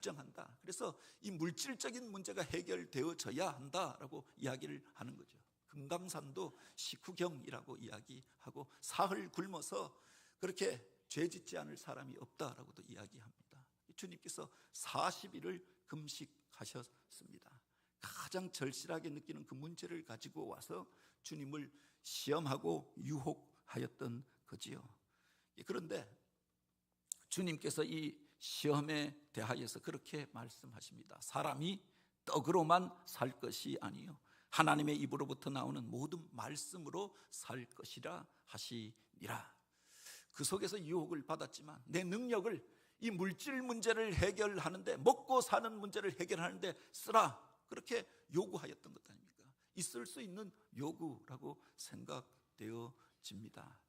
정한다. 그래서 이 물질적인 문제가 해결되어져야 한다라고 이야기를 하는 거죠. 금강산도 식후경이라고 이야기하고 사흘 굶어서 그렇게 죄짓지 않을 사람이 없다라고도 이야기합니다. 주님께서 40일을 금식하셨습니다. 가장 절실하게 느끼는 그 문제를 가지고 와서 주님을 시험하고 유혹하였던 거지요. 그런데 주님께서 이 시험에 대하여서 그렇게 말씀하십니다. 사람이 떡으로만 살 것이 아니요 하나님의 입으로부터 나오는 모든 말씀으로 살 것이라 하시니라. 그 속에서 유혹을 받았지만 내 능력을 이 물질 문제를 해결하는데, 먹고 사는 문제를 해결하는데 쓰라, 그렇게 요구하였던 것 아닙니까? 있을 수 있는 요구라고 생각되어집니다.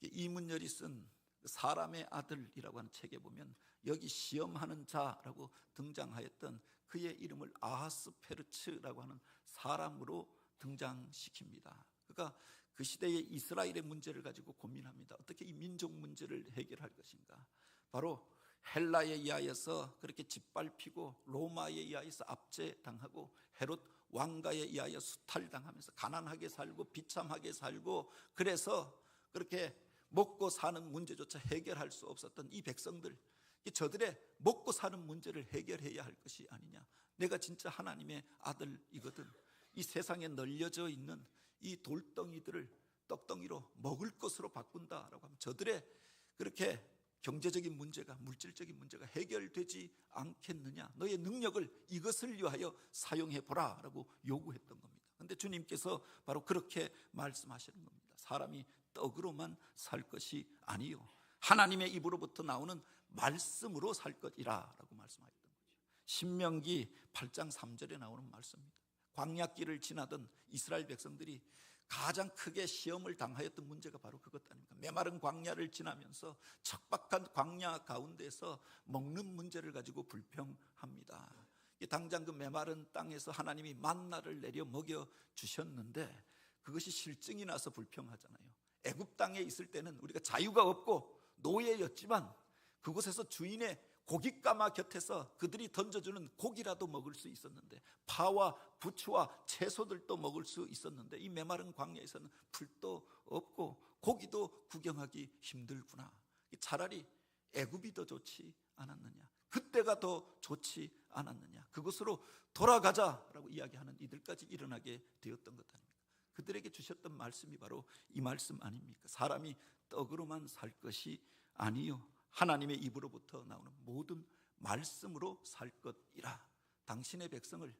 이문열이 쓴 사람의 아들이라고 하는 책에 보면 여기 시험하는 자라고 등장하였던 그의 이름을 아하스페르츠라고 하는 사람으로 등장시킵니다. 그러니까 그 시대의 이스라엘의 문제를 가지고 고민합니다. 어떻게 이 민족 문제를 해결할 것인가? 바로 헬라에 의하여서 그렇게 짓밟히고 로마에 의하여서 압제당하고 헤롯 왕가에 의하여 수탈당하면서 가난하게 살고 비참하게 살고, 그래서 그렇게 먹고 사는 문제조차 해결할 수 없었던 이 백성들, 저들의 먹고 사는 문제를 해결해야 할 것이 아니냐. 내가 진짜 하나님의 아들이거든. 이 세상에 널려져 있는 이 돌덩이들을 떡덩이로 먹을 것으로 바꾼다라고 하면 저들의 그렇게 경제적인 문제가, 물질적인 문제가 해결되지 않겠느냐. 너의 능력을 이것을 위하여 사용해 보라라고 요구했던 겁니다. 그런데 주님께서 바로 그렇게 말씀하시는 겁니다. 사람이 떡으로만 살 것이 아니요 하나님의 입으로부터 나오는 말씀으로 살 것이라 라고 말씀하셨던 거죠. 신명기 8장 3절에 나오는 말씀입니다. 광야길을 지나던 이스라엘 백성들이 가장 크게 시험을 당하였던 문제가 바로 그것 아닙니까? 메마른 광야를 지나면서 척박한 광야 가운데서 먹는 문제를 가지고 불평합니다. 당장 그 메마른 땅에서 하나님이 만나를 내려 먹여 주셨는데 그것이 실증이 나서 불평하잖아요. 애굽 땅에 있을 때는 우리가 자유가 없고 노예였지만 그곳에서 주인의 고깃가마 곁에서 그들이 던져주는 고기라도 먹을 수 있었는데, 파와 부추와 채소들도 먹을 수 있었는데, 이 메마른 광야에서는 풀도 없고 고기도 구경하기 힘들구나. 차라리 애굽이 더 좋지 않았느냐, 그때가 더 좋지 않았느냐, 그것으로 돌아가자라고 이야기하는 이들까지 일어나게 되었던 것 아닙니까? 그들에게 주셨던 말씀이 바로 이 말씀 아닙니까? 사람이 떡으로만 살 것이 아니요 하나님의 입으로부터 나오는 모든 말씀으로 살 것이라. 당신의 백성을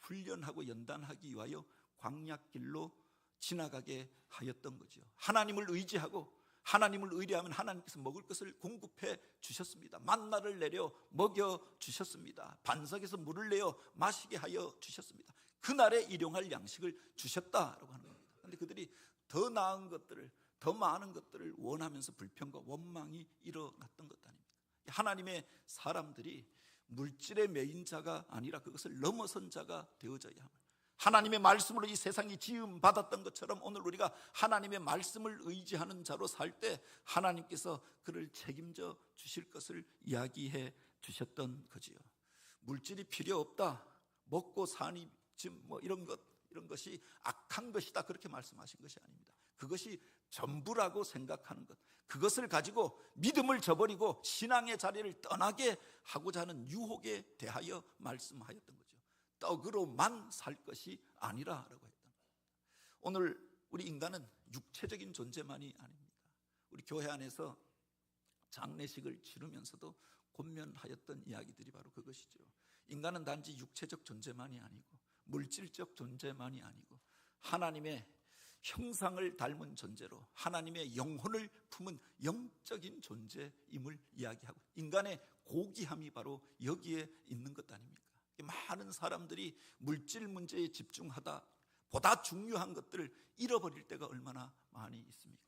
훈련하고 연단하기 위하여 광야길로 지나가게 하였던 거죠. 하나님을 의지하고 하나님을 의뢰하면 하나님께서 먹을 것을 공급해 주셨습니다. 만나를 내려 먹여 주셨습니다. 반석에서 물을 내어 마시게 하여 주셨습니다. 그날에 일용할 양식을 주셨다라고 하는 겁니다. 그런데 그들이 더 나은 것들을, 더 많은 것들을 원하면서 불평과 원망이 일어났던 것 아닙니까? 하나님의 사람들이 물질의 매인 자가 아니라 그것을 넘어선 자가 되어져야 합니다. 하나님의 말씀으로 이 세상이 지음 받았던 것처럼 오늘 우리가 하나님의 말씀을 의지하는 자로 살 때 하나님께서 그를 책임져 주실 것을 이야기해 주셨던 거지요. 물질이 필요 없다, 먹고 사니 지금 이런 것이 악한 것이다, 그렇게 말씀하신 것이 아닙니다. 그것이 전부라고 생각하는 것, 그것을 가지고 믿음을 저버리고 신앙의 자리를 떠나게 하고자 하는 유혹에 대하여 말씀하였던 거죠. 떡으로만 살 것이 아니라라고 했던 겁니다. 오늘 우리 인간은 육체적인 존재만이 아닙니다. 우리 교회 안에서 장례식을 치르면서도 권면하였던 이야기들이 바로 그것이죠. 인간은 단지 육체적 존재만이 아니고 물질적 존재만이 아니고 하나님의 형상을 닮은 존재로 하나님의 영혼을 품은 영적인 존재임을 이야기하고, 인간의 고귀함이 바로 여기에 있는 것 아닙니까? 많은 사람들이 물질 문제에 집중하다 보다 중요한 것들을 잃어버릴 때가 얼마나 많이 있습니까?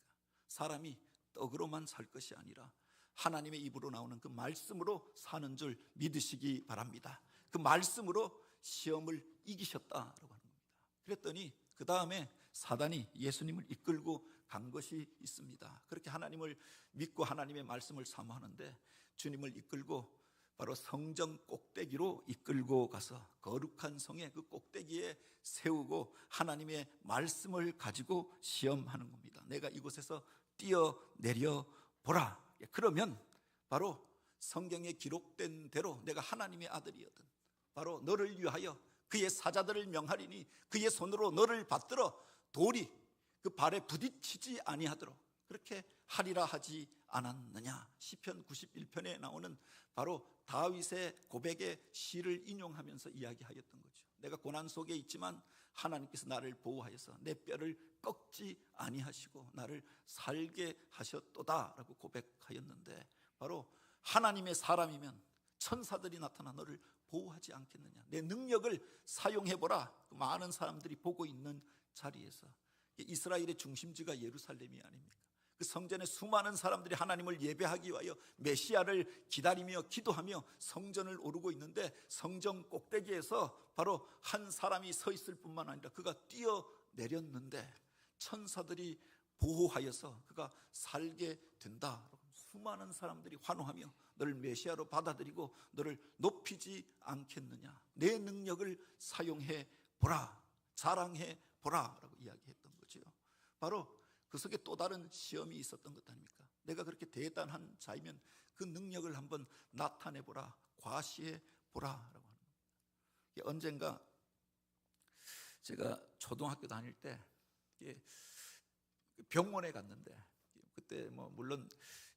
사람이 떡으로만 살 것이 아니라 하나님의 입으로 나오는 그 말씀으로 사는 줄 믿으시기 바랍니다. 그 말씀으로 시험을 이기셨다라고 하는 겁니다. 그랬더니 그 다음에 사단이 예수님을 이끌고 간 것이 있습니다. 그렇게 하나님을 믿고 하나님의 말씀을 사모하는데 주님을 이끌고 바로 성전 꼭대기로 이끌고 가서 거룩한 성의 그 꼭대기에 세우고 하나님의 말씀을 가지고 시험하는 겁니다. 내가 이곳에서 뛰어내려 보라. 그러면 바로 성경에 기록된 대로 내가 하나님의 아들이거든, 바로 너를 위하여 그의 사자들을 명하리니 그의 손으로 너를 받들어 돌이 그 발에 부딪히지 아니하도록 그렇게 하리라 하지 않았느냐. 시편 91편에 나오는 바로 다윗의 고백의 시를 인용하면서 이야기하였던 거죠. 내가 고난 속에 있지만 하나님께서 나를 보호하여서 내 뼈를 꺾지 아니하시고 나를 살게 하셨도다 라고 고백하였는데, 바로 하나님의 사람이면 천사들이 나타나 너를 보호하지 않겠느냐. 내 능력을 사용해보라. 많은 사람들이 보고 있는 자리에서 이스라엘의 중심지가 예루살렘이 아닙니까? 그 성전에 수많은 사람들이 하나님을 예배하기 위하여 메시아를 기다리며 기도하며 성전을 오르고 있는데, 성전 꼭대기에서 바로 한 사람이 서 있을 뿐만 아니라 그가 뛰어내렸는데 천사들이 보호하여서 그가 살게 된다. 수많은 사람들이 환호하며 너를 메시아로 받아들이고 너를 높이지 않겠느냐. 내 능력을 사용해 보라, 자랑해 보라 라고 이야기했던 거죠. 바로 그 속에 또 다른 시험이 있었던 것 아닙니까? 내가 그렇게 대단한 자이면 그 능력을 한번 나타내 보라, 과시해 보라 라고 하는 겁니다. 언젠가 제가 초등학교 다닐 때 병원에 갔는데, 그때 물론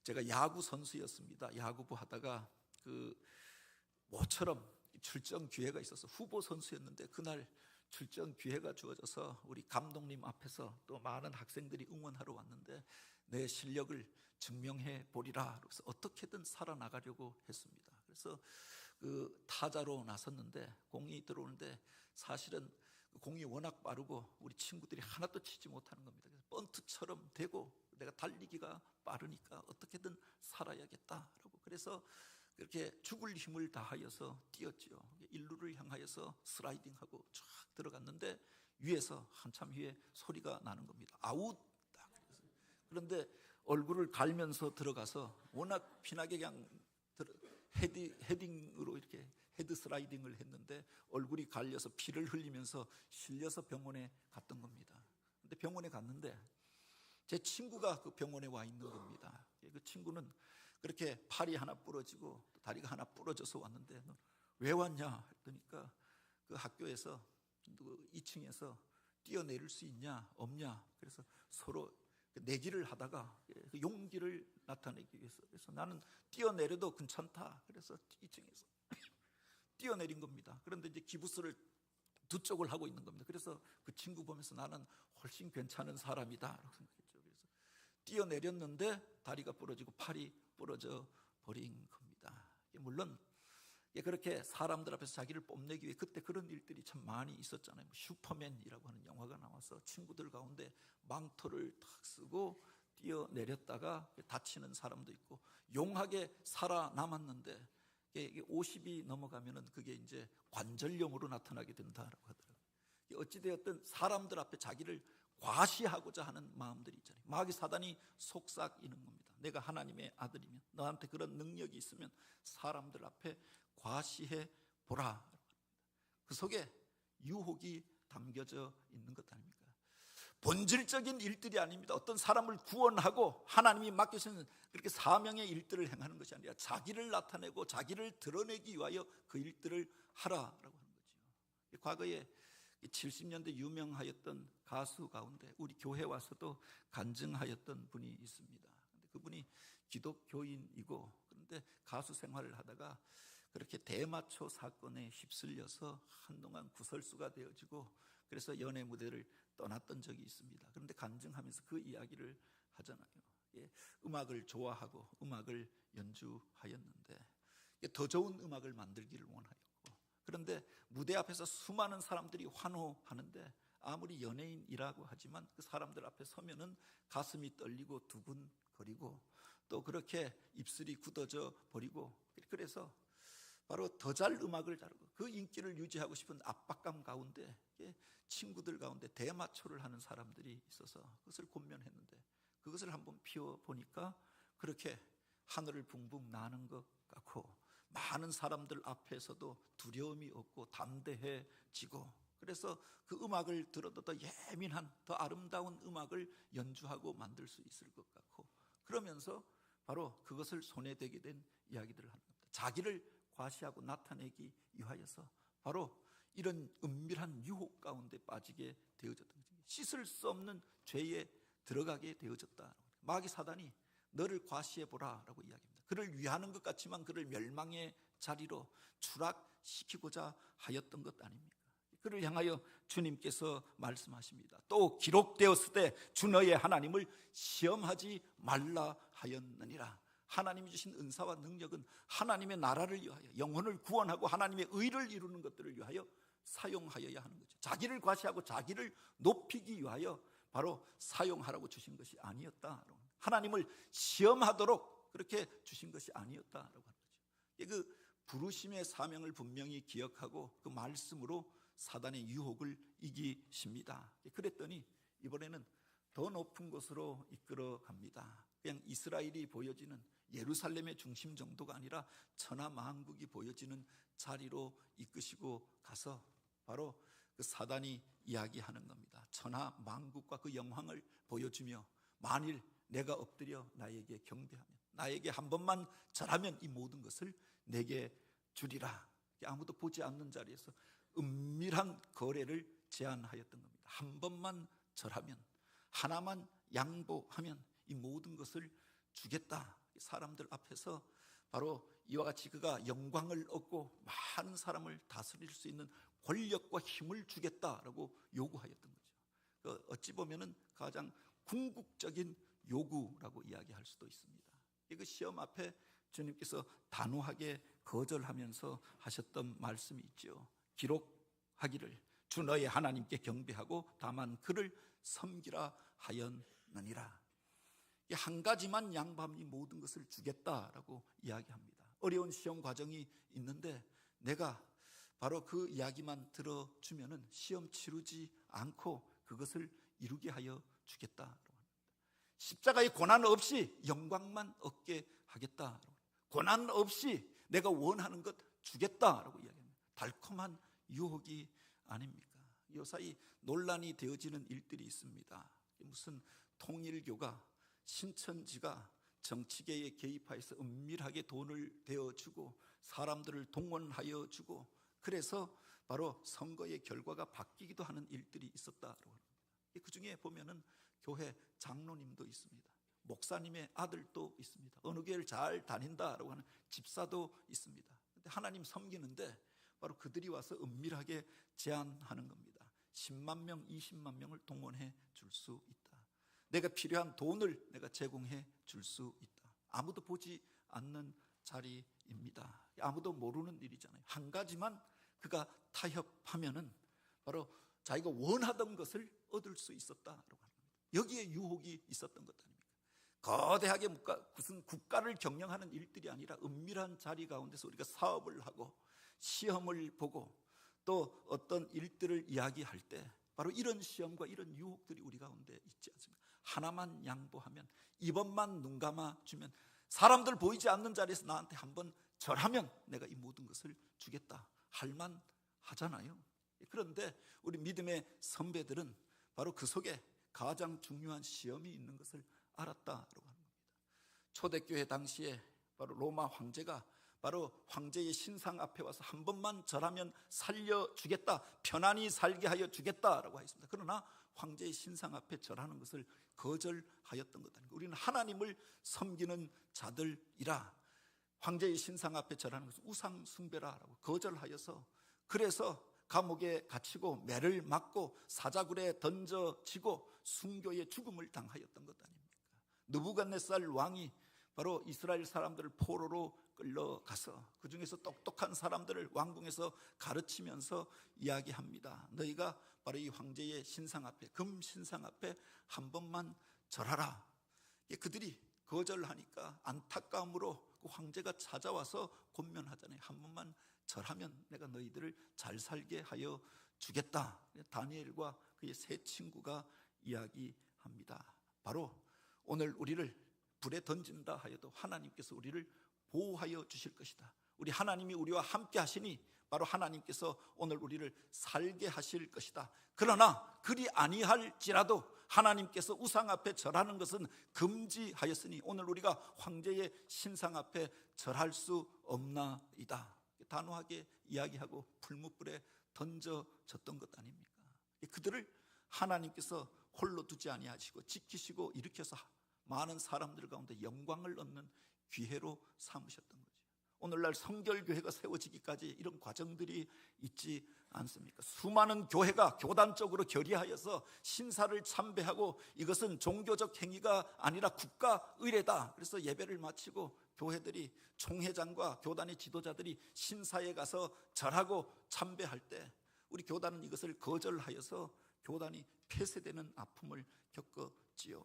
제가 야구 선수였습니다. 야구부 하다가 모처럼 출전 기회가 있어서 후보 선수였는데, 그날 출전 기회가 주어져서 우리 감독님 앞에서 또 많은 학생들이 응원하러 왔는데 내 실력을 증명해 보리라. 그래서 어떻게든 살아나가려고 했습니다. 그래서 그 타자로 나섰는데 공이 들어오는데 사실은 공이 워낙 빠르고 우리 친구들이 하나도 치지 못하는 겁니다. 그래서 번트처럼 되고 내가 달리기가 빠르니까 어떻게든 살아야겠다라고, 그래서 그렇게 죽을 힘을 다하여서 뛰었지요. 일루를 향하여서 슬라이딩하고 쫙 들어갔는데 위에서 한참 후에 소리가 나는 겁니다. 아웃. 그런데 얼굴을 갈면서 들어가서 워낙 피나게 그냥 헤딩으로 이렇게 헤드 슬라이딩을 했는데 얼굴이 갈려서 피를 흘리면서 실려서 병원에 갔던 겁니다. 근데 병원에 갔는데 제 친구가 그 병원에 와 있는 겁니다. 그 친구는 그렇게 팔이 하나 부러지고 다리가 하나 부러져서 왔는데 너 왜 왔냐 했더니까 그 학교에서 2층에서 뛰어내릴 수 있냐 없냐, 그래서 서로 내기를 하다가 그 용기를 나타내기 위해서, 그래서 나는 뛰어내려도 괜찮다, 그래서 2층에서 뛰어내린 겁니다. 그런데 이제 기부스를 두 쪽을 하고 있는 겁니다. 그래서 그 친구 보면서 나는 훨씬 괜찮은 사람이다 라고 생각했죠. 그래서 뛰어내렸는데 다리가 부러지고 팔이 부러져 버린 겁니다. 물론 그렇게 사람들 앞에서 자기를 뽐내기 위해 그때 그런 일들이 참 많이 있었잖아요. 슈퍼맨이라고 하는 영화가 나와서 친구들 가운데 망토를 탁 쓰고 뛰어내렸다가 다치는 사람도 있고, 용하게 살아남았는데 이게 50이 넘어가면은 그게 이제 관절염으로 나타나게 된다라고 하더라고요. 어찌되었든 사람들 앞에 자기를 과시하고자 하는 마음들이 있잖아요. 마귀 사단이 속삭이는 겁니다. 내가 하나님의 아들이면, 너한테 그런 능력이 있으면 사람들 앞에 과시해 보라. 그 속에 유혹이 담겨져 있는 것 아닙니까? 본질적인 일들이 아닙니다. 어떤 사람을 구원하고 하나님이 맡기신 그렇게 사명의 일들을 행하는 것이 아니라 자기를 나타내고 자기를 드러내기 위하여 그 일들을 하라라고 하는 거죠. 과거에 70년대 유명하였던 가수 가운데 우리 교회 와서도 간증하였던 분이 있습니다. 그분이 기독교인이고, 그런데 가수 생활을 하다가 그렇게 대마초 사건에 휩쓸려서 한동안 구설수가 되어지고, 그래서 연예 무대를 떠났던 적이 있습니다. 그런데 간증하면서 그 이야기를 하잖아요. 음악을 좋아하고 음악을 연주하였는데 더 좋은 음악을 만들기를 원하였고, 그런데 무대 앞에서 수많은 사람들이 환호하는데 아무리 연예인이라고 하지만 그 사람들 앞에 서면은 가슴이 떨리고 두근거리고 또 그렇게 입술이 굳어져 버리고, 그래서 바로 더 잘 음악을 다루고 그 인기를 유지하고 싶은 압박감 가운데 친구들 가운데 대마초를 하는 사람들이 있어서 그것을 권면했는데, 그것을 한번 피워보니까 그렇게 하늘을 붕붕 나는 것 같고 많은 사람들 앞에서도 두려움이 없고 담대해지고, 그래서 그 음악을 들어도 더 예민한, 더 아름다운 음악을 연주하고 만들 수 있을 것 같고, 그러면서 바로 그것을 손에 대게 된 이야기들을 하는 겁니다. 자기를 과시하고 나타내기 위하여서 바로 이런 은밀한 유혹 가운데 빠지게 되어졌던 거죠. 씻을 수 없는 죄에 들어가게 되어졌다. 마귀 사단이 너를 과시해보라 라고 이야기합니다. 그를 위하는 것 같지만 그를 멸망의 자리로 추락시키고자 하였던 것 아닙니까? 그를 향하여 주님께서 말씀하십니다. 또 기록되었을 때 주 너의 하나님을 시험하지 말라 하였느니라. 하나님이 주신 은사와 능력은 하나님의 나라를 위하여, 영혼을 구원하고 하나님의 의를 이루는 것들을 위하여 사용하여야 하는 거죠. 자기를 과시하고 자기를 높이기 위하여 바로 사용하라고 주신 것이 아니었다. 하나님을 시험하도록 그렇게 주신 것이 아니었다라고 하는 거죠. 그 부르심의 사명을 분명히 기억하고 그 말씀으로 사단의 유혹을 이기십니다. 그랬더니 이번에는 더 높은 곳으로 이끌어 갑니다. 그냥 이스라엘이 보여지는 예루살렘의 중심 정도가 아니라 천하만국이 보여지는 자리로 이끄시고 가서 바로 그 사단이 이야기하는 겁니다. 천하만국과 그 영광을 보여주며 만일 내가 엎드려 나에게 경배하면, 나에게 한 번만 절하면 이 모든 것을 내게 주리라. 아무도 보지 않는 자리에서 은밀한 거래를 제안하였던 겁니다. 한 번만 절하면, 하나만 양보하면 이 모든 것을 주겠다. 사람들 앞에서 바로 이와 같이 그가 영광을 얻고 많은 사람을 다스릴 수 있는 권력과 힘을 주겠다라고 요구하였던 거죠. 어찌 보면은 가장 궁극적인 요구라고 이야기할 수도 있습니다. 그 시험 앞에 주님께서 단호하게 거절하면서 하셨던 말씀이 있죠. 기록하기를 주 너의 하나님께 경배하고 다만 그를 섬기라 하였느니라. 한 가지만 양보하면 이 모든 것을 주겠다라고 이야기합니다. 어려운 시험 과정이 있는데 내가 바로 그 이야기만 들어주면은 시험 치르지 않고 그것을 이루게 하여 주겠다. 십자가의 고난 없이 영광만 얻게 하겠다. 고난 없이 내가 원하는 것 주겠다라고 이야기합니다. 달콤한 유혹이 아닙니까? 요사이 논란이 되어지는 일들이 있습니다. 무슨 통일교가, 신천지가 정치계에 개입하여서 은밀하게 돈을 대어주고 사람들을 동원하여 주고, 그래서 바로 선거의 결과가 바뀌기도 하는 일들이 있었다고 합니다. 그 중에 보면은 교회 장로님도 있습니다. 목사님의 아들도 있습니다. 어느 교회를 잘 다닌다라고 하는 집사도 있습니다. 근데 하나님 섬기는데 바로 그들이 와서 은밀하게 제안하는 겁니다. 10만 명, 20만 명을 동원해 줄 수 있다. 내가 필요한 돈을 내가 제공해 줄 수 있다. 아무도 보지 않는 자리입니다. 아무도 모르는 일이잖아요. 한 가지만 그가 타협하면은 바로 자기가 원하던 것을 얻을 수 있었다라고 합니다. 여기에 유혹이 있었던 것 아닙니까? 거대하게 무슨 국가를 경영하는 일들이 아니라 은밀한 자리 가운데서 우리가 사업을 하고 시험을 보고 또 어떤 일들을 이야기할 때 바로 이런 시험과 이런 유혹들이 우리 가운데 있지 않습니까? 하나만 양보하면, 이번만 눈 감아주면, 사람들 보이지 않는 자리에서 나한테 한번 절하면 내가 이 모든 것을 주겠다 할만 하잖아요. 그런데 우리 믿음의 선배들은 바로 그 속에 가장 중요한 시험이 있는 것을 알았다라고 하는 겁니다. 초대교회 당시에 바로 로마 황제가 바로 황제의 신상 앞에 와서 한 번만 절하면 살려주겠다, 편안히 살게 하여 주겠다라고 하였습니다. 그러나 황제의 신상 앞에 절하는 것을 거절하였던 것 아닙니까? 우리는 하나님을 섬기는 자들이라 황제의 신상 앞에 절하는 것은 우상 숭배라라고 거절하여서, 그래서 감옥에 갇히고 매를 맞고 사자굴에 던져지고 순교의 죽음을 당하였던 것 아닙니까? 느부갓네살 왕이 바로 이스라엘 사람들을 포로로 끌려가서 그 중에서 똑똑한 사람들을 왕궁에서 가르치면서 이야기합니다. 너희가 바로 이 황제의 신상 앞에, 금 신상 앞에 한 번만 절하라. 그들이 거절하니까 안타까움으로 그 황제가 찾아와서 권면하잖아요. 한 번만 절하면 내가 너희들을 잘 살게 하여 주겠다. 다니엘과 그의 세 친구가 이야기합니다. 바로 오늘 우리를 불에 던진다 하여도 하나님께서 우리를 보호하여 주실 것이다. 우리 하나님이 우리와 함께 하시니 바로 하나님께서 오늘 우리를 살게 하실 것이다. 그러나 그리 아니할지라도 하나님께서 우상 앞에 절하는 것은 금지하였으니 오늘 우리가 황제의 신상 앞에 절할 수 없나이다. 단호하게 이야기하고 풀무불에 던져졌던 것 아닙니까? 그들을 하나님께서 홀로 두지 아니하시고 지키시고 일으켜서 많은 사람들 가운데 영광을 얻는 기회로 삼으셨던 거죠. 오늘날 성결교회가 세워지기까지 이런 과정들이 있지 않습니까? 수많은 교회가 교단적으로 결의하여서 신사를 참배하고 이것은 종교적 행위가 아니라 국가 의례다. 그래서 예배를 마치고 교회들이 총회장과 교단의 지도자들이 신사에 가서 절하고 참배할 때 우리 교단은 이것을 거절하여서 교단이 폐쇄되는 아픔을 겪었지요.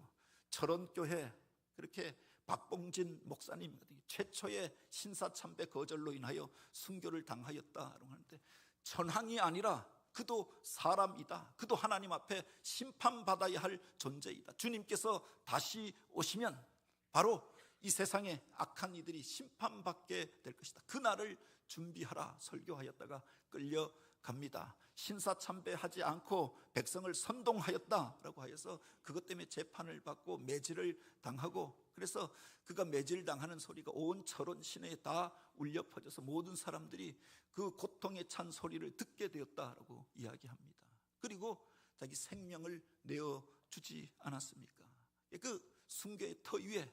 철원교회 그렇게 박봉진 목사님 최초의 신사참배 거절로 인하여 순교를 당하였다라고 하는데, 천황이 아니라 그도 사람이다. 그도 하나님 앞에 심판받아야 할 존재이다. 주님께서 다시 오시면 바로 이 세상에 악한 이들이 심판받게 될 것이다. 그날을 준비하라 설교하였다가 끌려갑니다. 신사참배하지 않고 백성을 선동하였다라고 하여서 그것 때문에 재판을 받고 매질을 당하고, 그래서 그가 매질당하는 소리가 온 철원 시내에 다 울려 퍼져서 모든 사람들이 그 고통에 찬 소리를 듣게 되었다라고 이야기합니다. 그리고 자기 생명을 내어주지 않았습니까? 그 순교의 터 위에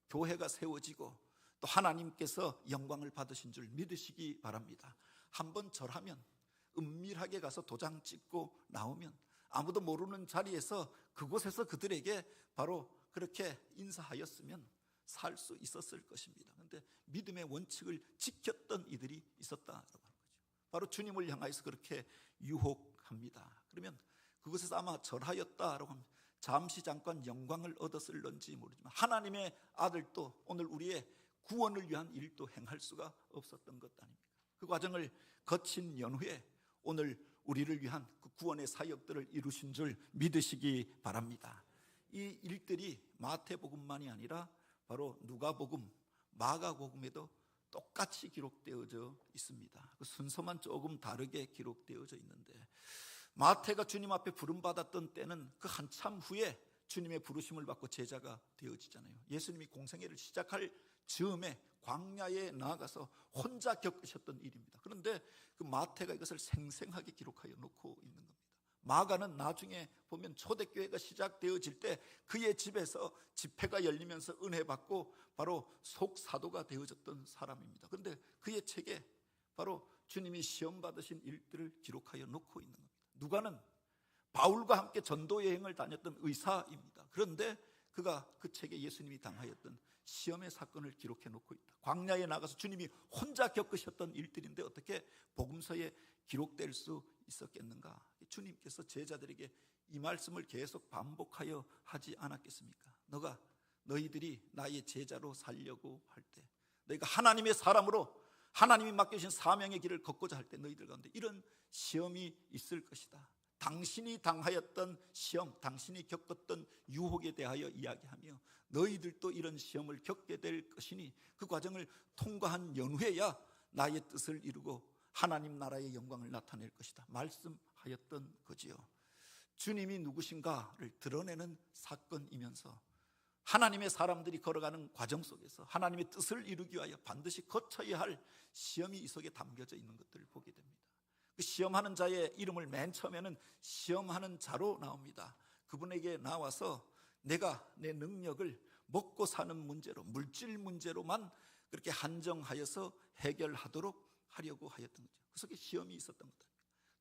교회가 세워지고 또 하나님께서 영광을 받으신 줄 믿으시기 바랍니다. 한번 절하면 은밀하게 가서 도장 찍고 나오면 아무도 모르는 자리에서 그곳에서 그들에게 바로 그렇게 인사하였으면 살 수 있었을 것입니다. 그런데 믿음의 원칙을 지켰던 이들이 있었다라고 하는 거죠. 바로 주님을 향하여서 그렇게 유혹합니다. 그러면 그곳에서 아마 절하였다라고 하면 잠시 잠깐 영광을 얻었을런지 모르지만 하나님의 아들도 오늘 우리의 구원을 위한 일도 행할 수가 없었던 것 아닙니까? 그 과정을 거친 연후에 오늘 우리를 위한 그 구원의 사역들을 이루신 줄 믿으시기 바랍니다. 이 일들이 마태복음만이 아니라 바로 누가복음, 마가복음에도 똑같이 기록되어져 있습니다. 그 순서만 조금 다르게 기록되어져 있는데, 마태가 주님 앞에 부름받았던 때는 그 한참 후에 주님의 부르심을 받고 제자가 되어지잖아요. 예수님이 공생애를 시작할 즈음에 광야에 나아가서 혼자 겪으셨던 일입니다. 그런데 그 마태가 이것을 생생하게 기록하여 놓고 있는 겁니다. 마가는 나중에 보면 초대교회가 시작되어질 때 그의 집에서 집회가 열리면서 은혜 받고 바로 속사도가 되어졌던 사람입니다. 그런데 그의 책에 바로 주님이 시험 받으신 일들을 기록하여 놓고 있는 겁니다. 누가는 바울과 함께 전도 여행을 다녔던 의사입니다. 그런데 그가 그 책에 예수님이 당하였던 시험의 사건을 기록해 놓고 있다. 광야에 나가서 주님이 혼자 겪으셨던 일들인데 어떻게 복음서에 기록될 수 있었겠는가? 주님께서 제자들에게 이 말씀을 계속 반복하여 하지 않았겠습니까? 너희들이 나의 제자로 살려고 할 때, 너희가 하나님의 사람으로 하나님이 맡겨주신 사명의 길을 걷고자 할 때 너희들 가운데 이런 시험이 있을 것이다. 당신이 당하였던 시험, 당신이 겪었던 유혹에 대하여 이야기하며 너희들도 이런 시험을 겪게 될 것이니 그 과정을 통과한 연후에야 나의 뜻을 이루고 하나님 나라의 영광을 나타낼 것이다 말씀하였던 거지요. 주님이 누구신가를 드러내는 사건이면서 하나님의 사람들이 걸어가는 과정 속에서 하나님의 뜻을 이루기 위하여 반드시 거쳐야 할 시험이 이 속에 담겨져 있는 것들을 보게 됩니다. 그 시험하는 자의 이름을 맨 처음에는 시험하는 자로 나옵니다. 그분에게 나와서 내가 내 능력을 먹고 사는 문제로, 물질 문제로만 그렇게 한정하여서 해결하도록 하려고 하였던 거죠. 그 속에 시험이 있었던 거다.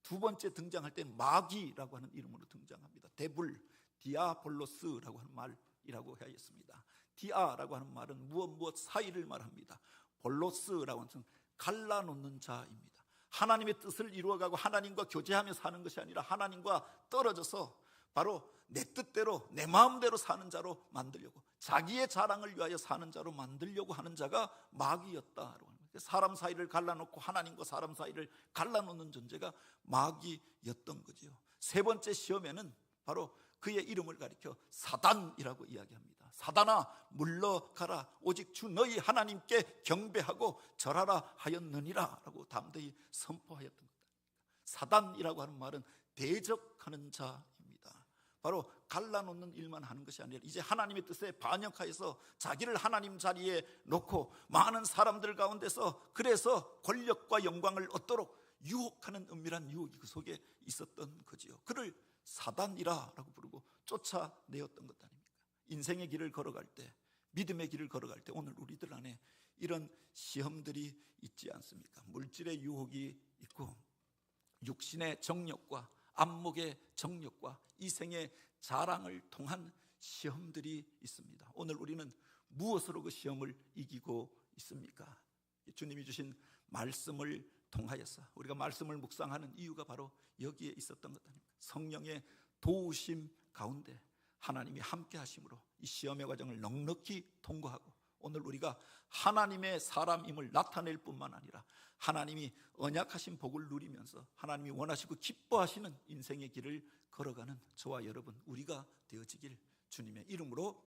두 번째 등장할 때 마귀라고 하는 이름으로 등장합니다. 데불, 디아볼로스라고 하는 말이라고 하였습니다. 디아라고 하는 말은 무엇 사이를 말합니다. 볼로스라고 하는 것은 갈라놓는 자입니다. 하나님의 뜻을 이루어가고 하나님과 교제하며 사는 것이 아니라 하나님과 떨어져서 바로 내 뜻대로 내 마음대로 사는 자로 만들려고, 자기의 자랑을 위하여 사는 자로 만들려고 하는 자가 마귀였다라고 합니다. 사람 사이를 갈라놓고 하나님과 사람 사이를 갈라놓는 존재가 마귀였던 거지요. 세 번째 시험에는 바로 그의 이름을 가리켜 사단이라고 이야기합니다. 사단아 물러가라, 오직 주 너희 하나님께 경배하고 절하라 하였느니라 라고 담대히 선포하였던 것. 사단이라고 하는 말은 대적하는 자입니다. 바로 갈라놓는 일만 하는 것이 아니라 이제 하나님의 뜻에 반역하여서 자기를 하나님 자리에 놓고 많은 사람들 가운데서 그래서 권력과 영광을 얻도록 유혹하는 은밀한 유혹이 그 속에 있었던 거지요. 그를 사단이라고 부르고 쫓아내었던 것 아닙니까? 인생의 길을 걸어갈 때, 믿음의 길을 걸어갈 때 오늘 우리들 안에 이런 시험들이 있지 않습니까? 물질의 유혹이 있고 육신의 정욕과 안목의 정욕과 이생의 자랑을 통한 시험들이 있습니다. 오늘 우리는 무엇으로 그 시험을 이기고 있습니까? 주님이 주신 말씀을 통하여서 우리가 말씀을 묵상하는 이유가 바로 여기에 있었던 것 아닙니까? 성령의 도우심 가운데 하나님이 함께 하심으로 이 시험의 과정을 넉넉히 통과하고 오늘 우리가 하나님의 사람임을 나타낼 뿐만 아니라 하나님이 언약하신 복을 누리면서 하나님이 원하시고 기뻐하시는 인생의 길을 걸어가는 저와 여러분 우리가 되어지길 주님의 이름으로